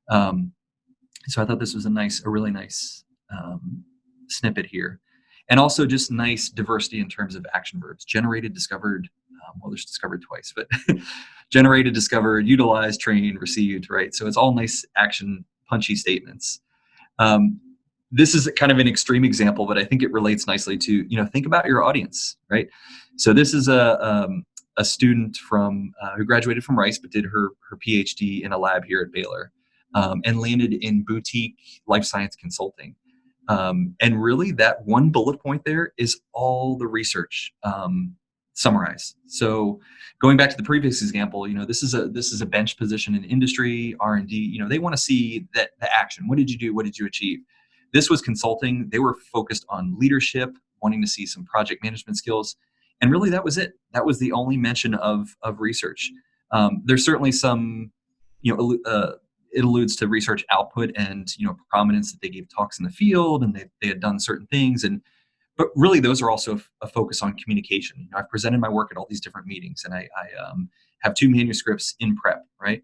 So I thought this was a really nice snippet here. And also just nice diversity in terms of action verbs, generated, discovered, there's discovered twice, but generated, discovered, utilized, trained, received, right? So it's all nice action, punchy statements. This is kind of an extreme example, but I think it relates nicely to, think about your audience, right? So this is a student who graduated from Rice, but did her PhD in a lab here at Baylor, and landed in boutique life science consulting. And really that one bullet point there is all the research summarized. So going back to the previous example, this is a bench position in industry, R&D. They want to see the action. What did you do? What did you achieve? This was consulting. They were focused on leadership, wanting to see some project management skills, and really that was it. That was the only mention of research. There's certainly some, it alludes to research output and prominence that they gave talks in the field and they had done certain things, but really those are also a focus on communication. I've presented my work at all these different meetings, and I have 2 manuscripts in prep, right?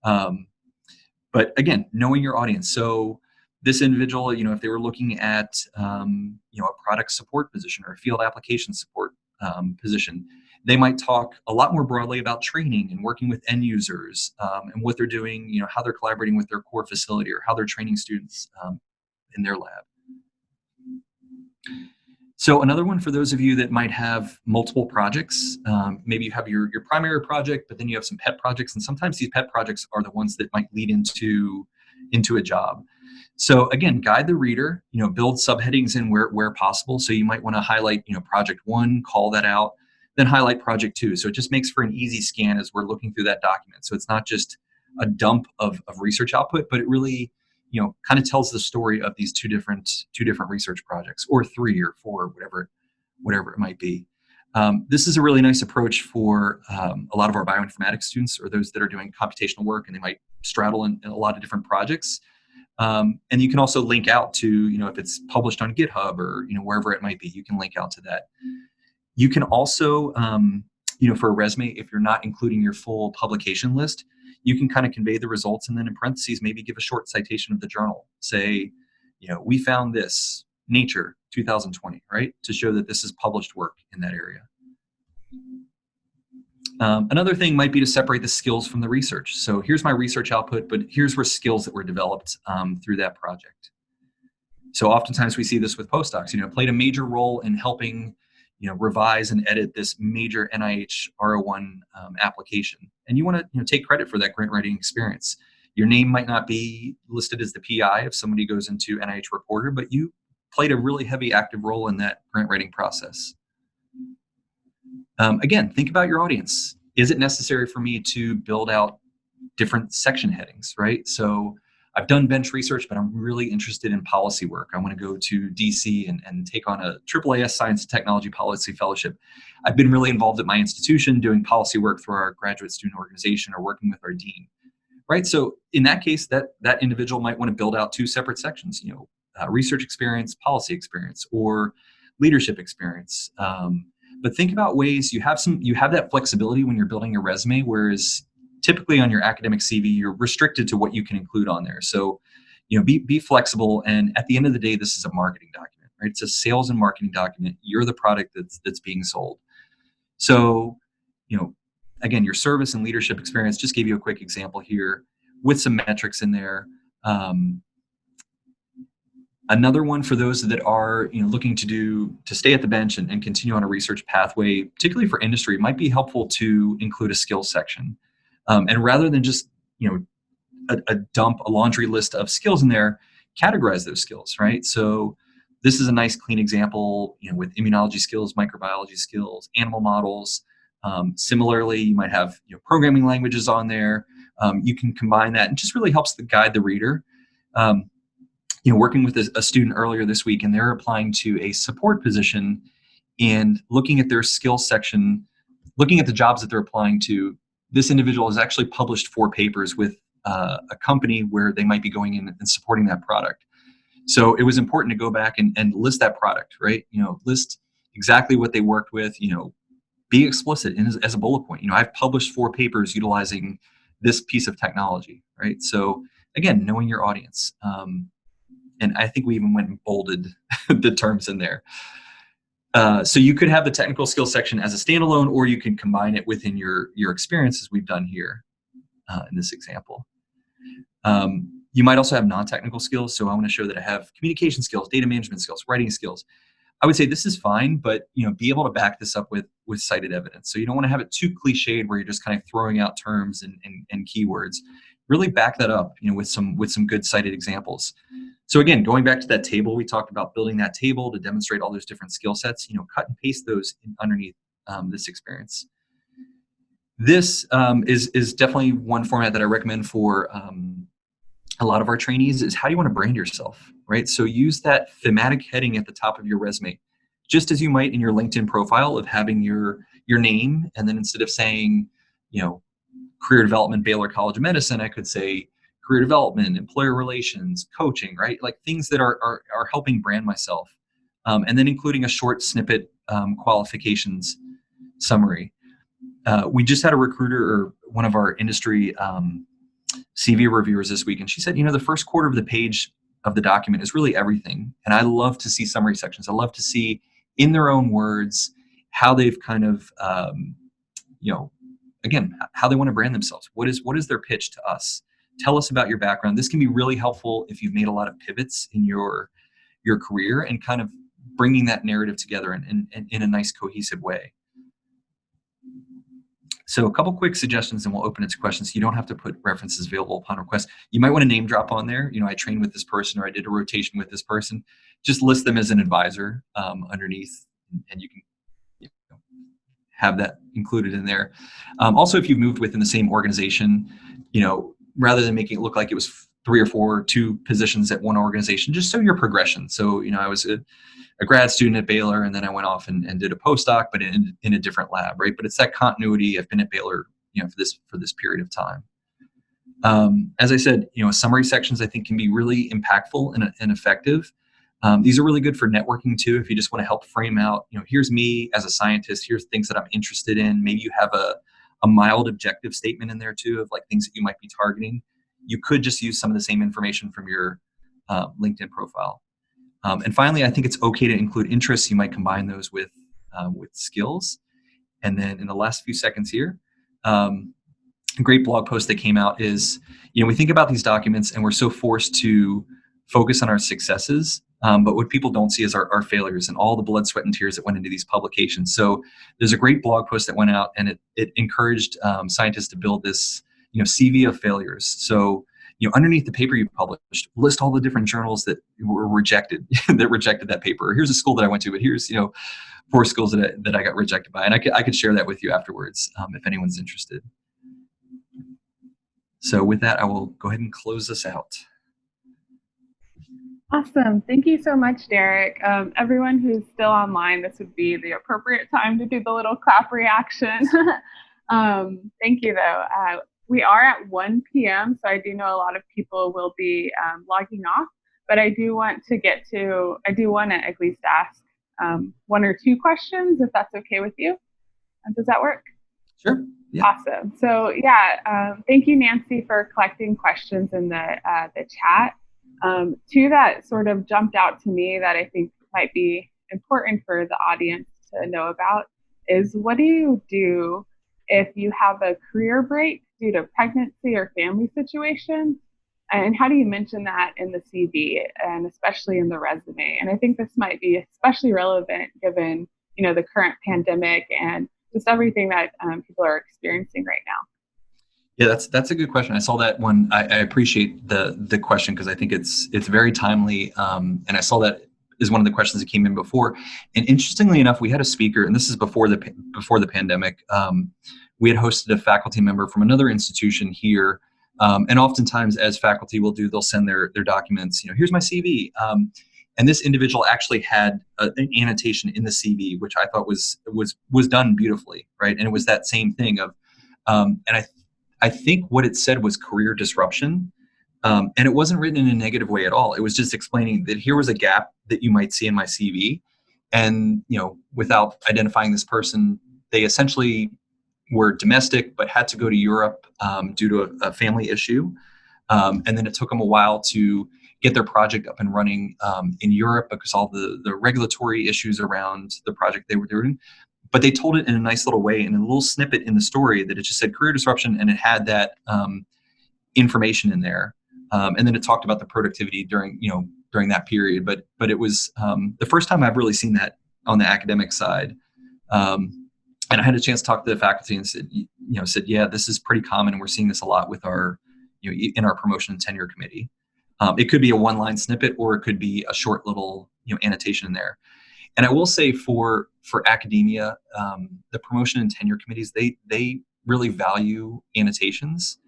But again, knowing your audience. So this individual, if they were looking at a product support position or a field application support position, they might talk a lot more broadly about training and working with end users, and what they're doing, how they're collaborating with their core facility or how they're training students in their lab. So another one for those of you that might have multiple projects, maybe you have your primary project, but then you have some pet projects, and sometimes these pet projects are the ones that might lead into a job. So again, guide the reader, build subheadings in where possible. So you might want to highlight, project 1, call that out, then highlight project 2. So it just makes for an easy scan as we're looking through that document. So it's not just a dump of research output, but it really, kind of tells the story of these two different research projects, or 3 or 4, whatever it might be. This is a really nice approach for a lot of our bioinformatics students, or those that are doing computational work, and they might straddle in a lot of different projects. And you can also link out to, if it's published on GitHub or, wherever it might be, you can link out to that. You can also, for a resume, if you're not including your full publication list, you can kind of convey the results, and then in parentheses, maybe give a short citation of the journal. Say, we found this, Nature 2020, right? To show that this is published work in that area. Another thing might be to separate the skills from the research. So here's my research output, but here's where skills that were developed through that project. So oftentimes we see this with postdocs, played a major role in helping, revise and edit this major NIH R01 application. And you want to take credit for that grant writing experience. Your name might not be listed as the PI if somebody goes into NIH Reporter, but you played a really heavy active role in that grant writing process. Again, think about your audience. Is it necessary for me to build out different section headings, right? So I've done bench research, but I'm really interested in policy work. I want to go to DC and take on a AAAS Science and Technology Policy Fellowship. I've been really involved at my institution doing policy work through our graduate student organization or working with our dean, right? So in that case, that individual might want to build out two separate sections, research experience, policy experience, or leadership experience. But think about ways you have that flexibility when you're building your resume, whereas typically on your academic CV, you're restricted to what you can include on there. So, be flexible. And at the end of the day, this is a marketing document, right? It's a sales and marketing document. You're the product that's being sold. So, again, your service and leadership experience, just gave you a quick example here with some metrics in there. Another one for those that are looking to stay at the bench and continue on a research pathway, particularly for industry, it might be helpful to include a skills section. And rather than just dump a laundry list of skills in there, categorize those skills, right? So this is a nice clean example, with immunology skills, microbiology skills, animal models. Similarly, you might have programming languages on there. You can combine that, and just really helps to guide the reader. Working with a student earlier this week, and they're applying to a support position, and looking at their skills section, looking at the jobs that they're applying to, this individual has actually published 4 papers with a company where they might be going in and supporting that product. So it was important to go back and list that product, right? List exactly what they worked with, be explicit as a bullet point. I've published 4 papers utilizing this piece of technology, right? So again, knowing your audience. And I think we even went and bolded the terms in there. So you could have the technical skills section as a standalone, or you can combine it within your experience, as we've done here in this example. You might also have non-technical skills. So I want to show that I have communication skills, data management skills, writing skills. I would say this is fine, but be able to back this up with cited evidence. So you don't want to have it too cliched where you're just kind of throwing out terms and keywords. Really back that up, with some good cited examples. So again, going back to that table, we talked about building that table to demonstrate all those different skill sets. Cut and paste those underneath this experience. This is definitely one format that I recommend for a lot of our trainees. Is how you want to brand yourself, right? So use that thematic heading at the top of your resume, just as you might in your LinkedIn profile of having your name, and then instead of saying, career development, Baylor College of Medicine, I could say career development, employer relations, coaching, right? Like things that are helping brand myself. And then including a short snippet qualifications summary. We just had a recruiter, or one of our industry CV reviewers this week, and she said, the first quarter of the page of the document is really everything. And I love to see summary sections. I love to see in their own words how they've kind of, again, how they want to brand themselves. What is their pitch to us? Tell us about your background. This can be really helpful if you've made a lot of pivots in your career, and kind of bringing that narrative together in a nice cohesive way. So a couple quick suggestions, and we'll open it to questions. You don't have to put references available upon request. You might want to name drop on there. I trained with this person, or I did a rotation with this person. Just list them as an advisor underneath, and you can have that included in there. Also, if you've moved within the same organization, rather than making it look like it was 3 or 4 or 2 positions at one organization, just show your progression. So, I was a grad student at Baylor, and then I went off and did a postdoc, but in a different lab, right? But it's that continuity. I've been at Baylor, for this period of time. As I said, summary sections I think can be really impactful and effective. These are really good for networking too. If you just want to help frame out, here's me as a scientist, here's things that I'm interested in. Maybe you have a mild objective statement in there too, of like things that you might be targeting. You could just use some of the same information from your LinkedIn profile. And finally, I think it's okay to include interests. You might combine those with skills. And then in the last few seconds here, a great blog post that came out is, we think about these documents and we're so forced to focus on our successes But what people don't see is our failures and all the blood, sweat, and tears that went into these publications. So there's a great blog post that went out, and it encouraged scientists to build this, CV of failures. So, underneath the paper you published, list all the different journals that were rejected, that rejected that paper. Here's a school that I went to, but here's, 4 schools that I got rejected by. And I could share that with you afterwards if anyone's interested. So with that, I will go ahead and close this out. Awesome. Thank you so much, Derek. Everyone who's still online, this would be the appropriate time to do the little clap reaction. Thank you, though. We are at 1 p.m., so I do know a lot of people will be logging off, but I do want to at least ask 1 or 2 questions, if that's okay with you. Does that work? Sure. Yeah. Awesome. So thank you, Nancy, for collecting questions in the chat. 2 that sort of jumped out to me that I think might be important for the audience to know about is, what do you do if you have a career break due to pregnancy or family situation? And how do you mention that in the CV, and especially in the resume? And I think this might be especially relevant given, the current pandemic and just everything that people are experiencing right now. Yeah, that's a good question. I saw that one. I appreciate the question because I think it's very timely. And I saw that is one of the questions that came in before. And interestingly enough, we had a speaker, and this is before the pandemic. We had hosted a faculty member from another institution here. And oftentimes, as faculty will do, they'll send their documents. Here's my CV. And this individual actually had an annotation in the CV, which I thought was done beautifully, right? And it was that same thing of, and I think what it said was career disruption. And it wasn't written in a negative way at all. It was just explaining that here was a gap that you might see in my CV. And, without identifying this person, they essentially were domestic, but had to go to Europe due to a family issue. And then it took them a while to get their project up and running in Europe because all the regulatory issues around the project they were doing. But they told it in a nice little way, in a little snippet in the story, that it just said career disruption, and it had that information in there. And then it talked about the productivity during that period. But it was the first time I've really seen that on the academic side. And I had a chance to talk to the faculty and said, yeah, this is pretty common, and we're seeing this a lot with our, in our promotion and tenure committee. It could be a 1-line snippet, or it could be a short little, annotation in there. And I will say for academia, the promotion and tenure committees, they really value annotations.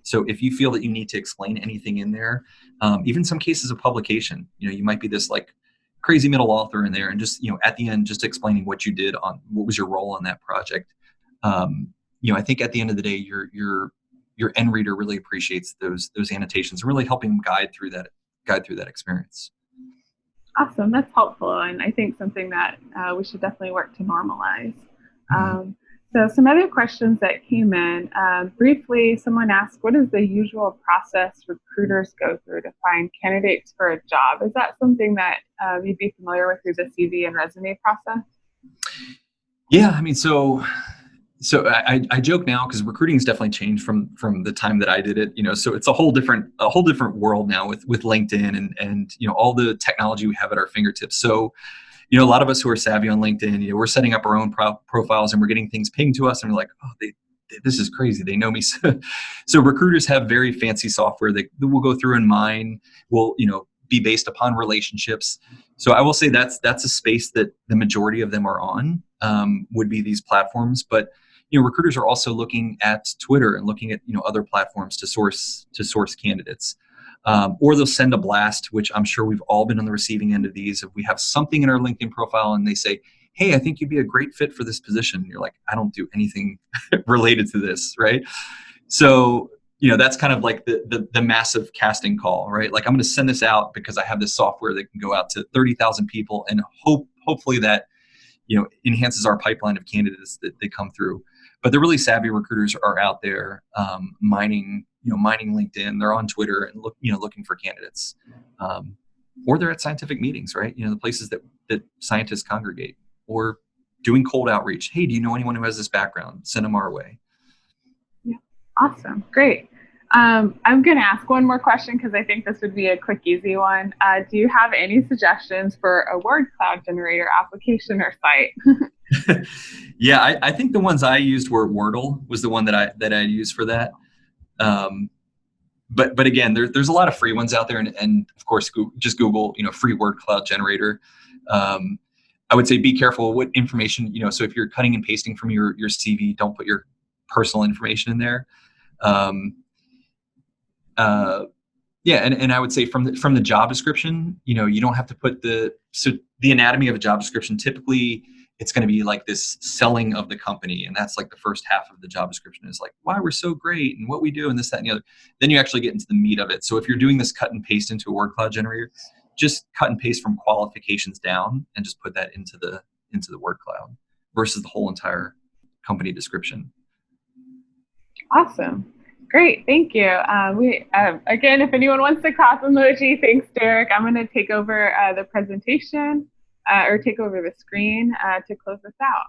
So if you feel that you need to explain anything in there, even some cases of publication, you might be this like crazy middle author in there, and just, at the end, just explaining what you did on what was your role on that project. I think at the end of the day, your end reader really appreciates those annotations, really helping them guide through that experience. Awesome. That's helpful. And I think something that we should definitely work to normalize. So some other questions that came in, briefly, someone asked, what is the usual process recruiters go through to find candidates for a job? Is that something that you'd be familiar with through the CV and resume process? Yeah, I mean, so I joke now because recruiting has definitely changed from the time that I did it. So it's a whole different world now with LinkedIn and all the technology we have at our fingertips. So a lot of us who are savvy on LinkedIn, we're setting up our own profiles, and we're getting things pinged to us, and we're like, oh, this is crazy. They know me. So recruiters have very fancy software that will go through and mine. Will be based upon relationships. So I will say that's a space that the majority of them are on. Would be these platforms, but recruiters are also looking at Twitter and looking at other platforms to source candidates. Or they'll send a blast, which I'm sure we've all been on the receiving end of these. If we have something in our LinkedIn profile and they say, hey, I think you'd be a great fit for this position. You're like, I don't do anything related to this, right? So, that's kind of like the massive casting call, right? Like, I'm going to send this out because I have this software that can go out to 30,000 people and hopefully that, enhances our pipeline of candidates that they come through. But the really savvy recruiters are out there mining LinkedIn. They're on Twitter and looking for candidates, or they're at scientific meetings, right? The places that scientists congregate, or doing cold outreach. Hey, do you know anyone who has this background? Send them our way. Yeah, awesome, great. I'm going to ask one more question because I think this would be a quick, easy one. Do you have any suggestions for a word cloud generator application or site? Yeah, I think the ones I used were Wordle was the one that I used for that. But again, there's a lot of free ones out there, and of course, just Google, free word cloud generator. I would say be careful what information, so if you're cutting and pasting from your CV, don't put your personal information in there. Yeah, and I would say from the job description, you don't have to put the anatomy of a job description. Typically, it's going to be like this selling of the company, and that's like the first half of the job description is like why we're so great and what we do and this, that, and the other. Then you actually get into the meat of it. So if you're doing this cut and paste into a word cloud generator, just cut and paste from qualifications down and just put that into the word cloud versus the whole entire company description. Awesome. Great, thank you. Again, if anyone wants to clap emoji, thanks, Derek. I'm going to take over the presentation or take over the screen to close this out.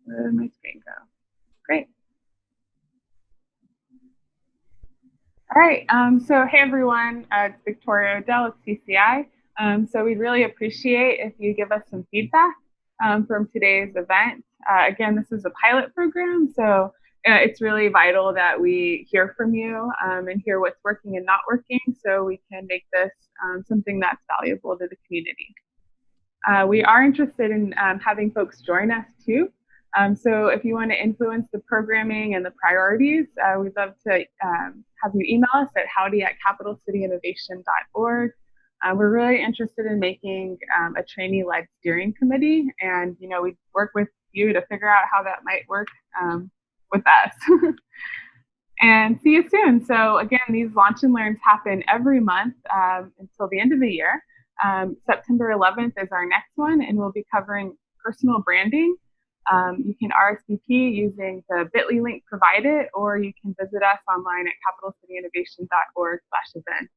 Where did my screen go? Great. All right, so hey everyone, it's Victoria Odell at CCI. So we'd really appreciate if you give us some feedback from today's event. Again, this is a pilot program, so it's really vital that we hear from you and hear what's working and not working so we can make this something that's valuable to the community. We are interested in having folks join us too. So if you want to influence the programming and the priorities, we'd love to have you email us at howdy@capitalcityinnovation.org. We're really interested in making a trainee-led steering committee, and we work with you to figure out how that might work with us. And see you soon. So again, these launch and learns happen every month until the end of the year. September 11th is our next one, and we'll be covering personal branding. You can RSVP using the bit.ly link provided, or you can visit us online at capitalcityinnovation.org/event.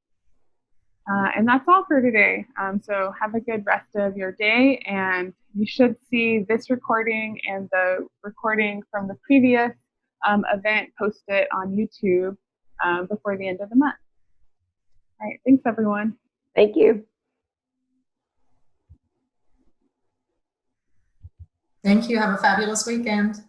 And that's all for today. So have a good rest of your day, and you should see this recording and the recording from the previous event posted on YouTube before the end of the month. All right, thanks everyone. Thank you. Thank you. Have a fabulous weekend.